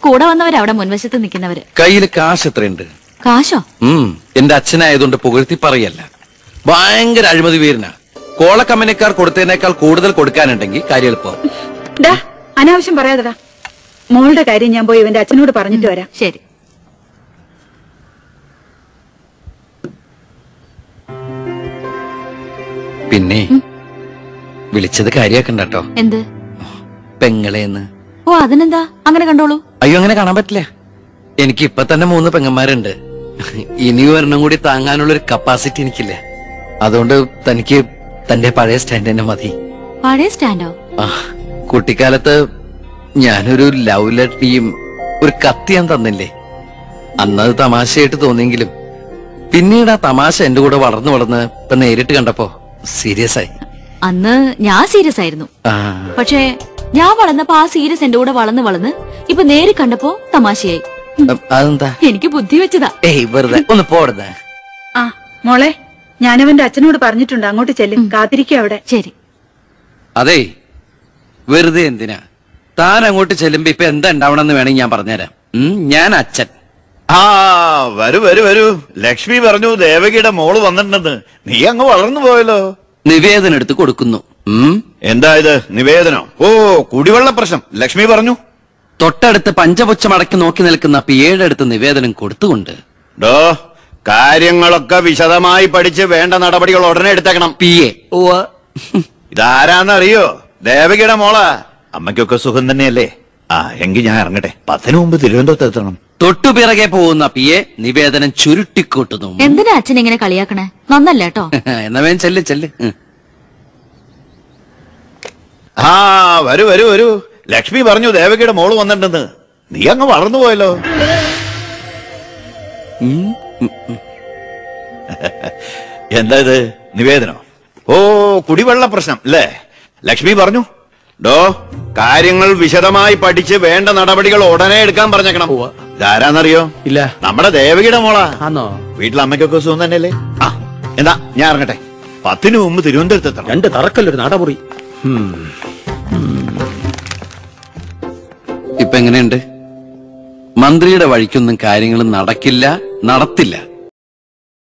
കൂടെ വന്നവരവിടെ മുൻവശത്ത് നിൽക്കുന്നവര്. കയ്യില് കാശ് എത്രയുണ്ട്? കാശോ? എന്റെ അച്ഛനായതുകൊണ്ട് പുകഴ്ത്തി പറയല്ല. ഭയങ്കര അഴിമതി വീരനാ. കോളക്കമ്പനിക്കാർ കൊടുത്തതിനേക്കാൾ കൂടുതൽ കൊടുക്കാനുണ്ടെങ്കിൽ കാര്യം എളുപ്പം. അനാവശ്യം പറയാതെടാ. മോളുടെ കാര്യം ഞാൻ പോയി ഇവന്റെ അച്ഛനോട് പറഞ്ഞിട്ട് വരാം. ശരി. പിന്നെ വിളിച്ചത് കാര്യാക്കണ്ട കേട്ടോ. എന്ത്? പെങ്ങളേന്ന്. ഓ അതിനെന്താ, അങ്ങനെ കണ്ടോളൂ. അയ്യോ അങ്ങനെ കാണാൻ പറ്റില്ല. എനിക്ക് ഇപ്പൊ തന്നെ 3 പെങ്ങന്മാരുണ്ട്. ഇനി ഒരെണ്ണം കൂടി താങ്ങാനുള്ളൊരു കപ്പാസിറ്റി എനിക്കില്ല. അതുകൊണ്ട് തനിക്ക് തന്റെ പഴയ സ്റ്റാൻഡ് തന്നെ മതി. പഴയ സ്റ്റാൻഡോ? കുട്ടിക്കാലത്ത് ഞാനൊരു ലവ് ലെറ്ററിയും ഒരു കത്തി ഞാൻ തന്നില്ലേ. അന്നത് തമാശയായിട്ട് തോന്നിയെങ്കിലും പിന്നീട് ആ തമാശ എന്റെ കൂടെ വളർന്നു വളർന്ന് ഇപ്പൊ നേരിട്ട് കണ്ടപ്പോ സീരിയസ് ആയി. അന്ന് ഞാൻ സീരിയസ് ആയിരുന്നു. പക്ഷേ ഞാൻ വളർന്നപ്പോ ആ സീരിയസ് എന്റെ കൂടെ വളർന്ന് വളർന്ന് ഇപ്പൊ നേരി കണ്ടപ്പോ തമാശയായി. അതെന്താ? എനിക്ക് ബുദ്ധി വെച്ചതാ. ഏയ് വെറുതെ ഒന്ന് പോടുന്നേ. മോളെ, ഞാനവന്റെ അച്ഛനോട് പറഞ്ഞിട്ടുണ്ട്, അങ്ങോട്ട് ചെല്ലും. കാത്തിരിക്കും അവിടെ. ശരി. അതെ, വെറുതെ എന്തിനാ താൻ അങ്ങോട്ട് ചെല്ലുമ്പോ ഇപ്പൊ എന്താ ഉണ്ടാവണമെന്ന് വേണമെങ്കിൽ ഞാൻ പറഞ്ഞുതരാം. ഞാൻ അച്ഛൻ. വരൂ വരൂ വരൂ. ലക്ഷ്മി പറഞ്ഞു ദേവകിയുടെ മോള് വന്നിട്ടുണ്ടെന്ന്. നീ അങ്ങ് വളർന്നു പോയല്ലോ. നിവേദനം എടുത്ത് കൊടുക്കുന്നു. എന്താ ഇത് നിവേദനം? ഓ, കുടിവെള്ള പ്രശ്നം ലക്ഷ്മി പറഞ്ഞു. തൊട്ടടുത്ത് പഞ്ചപുച്ഛം അടക്കി നോക്കി നിൽക്കുന്ന പിയേടെ അടുത്ത് നിവേദനം കൊടുത്തുകൊണ്ട് കാര്യങ്ങളൊക്കെ വിശദമായി പഠിച്ച് വേണ്ട നടപടികൾ ഉടനെ എടുത്തേക്കണം. പിയെ ഇതാരാന്നറിയോ? ദേവകിയുടെ മോളാ. അമ്മയ്ക്കൊക്കെ സുഖം തന്നെയല്ലേ? എങ്കിൽ ഞാൻ ഇറങ്ങട്ടെ. 10 മുമ്പ് തിരുവനന്തപുരത്ത് എത്തണം. തൊട്ടുപിറകെ പോകുന്ന പിയെ നിവേദനം ചുരുട്ടിക്കൂട്ടുന്നു. എന്തിനാ അച്ഛൻ ഇങ്ങനെ കളിയാക്കണേ? നന്നല്ല കേട്ടോ. എന്നാ വേഗം ചെല്ല് ചെല്ല്. വരൂ വരൂ വരൂ. ലക്ഷ്മി പറഞ്ഞു ദേവകിയുടെ മോള് വന്നിട്ടുണ്ടെന്ന്. നീ അങ്ങ് വളർന്നു പോയല്ലോ. എന്താ ഇത് നിവേദനം? ഓ, കുടിവെള്ള പ്രശ്നം അല്ലേ? ലക്ഷ്മി പറഞ്ഞു കാര്യങ്ങൾ വിശദമായി പഠിച്ച് വേണ്ട നടപടികൾ ഉടനെ എടുക്കാൻ പറഞ്ഞേക്കണം. ഇതാരാന്നറിയോ? ഇല്ല. നമ്മുടെ ദേവകിയുടെ മോളാ. ആണോ? വീട്ടിൽ അമ്മയ്ക്കൊക്കെ സുഖം തന്നെയല്ലേ? എന്താ ഞാൻ ഇറങ്ങട്ടെ. 10 മുമ്പ് തിരുവനന്തപുരത്ത് എത്തണം. 2 തറക്കല്ലൊരു നാടമുറി. ഇപ്പൊ എങ്ങനെയുണ്ട്? മന്ത്രിയുടെ വഴിക്കൊന്നും കാര്യങ്ങൾ നടക്കില്ല, നടത്തില്ല.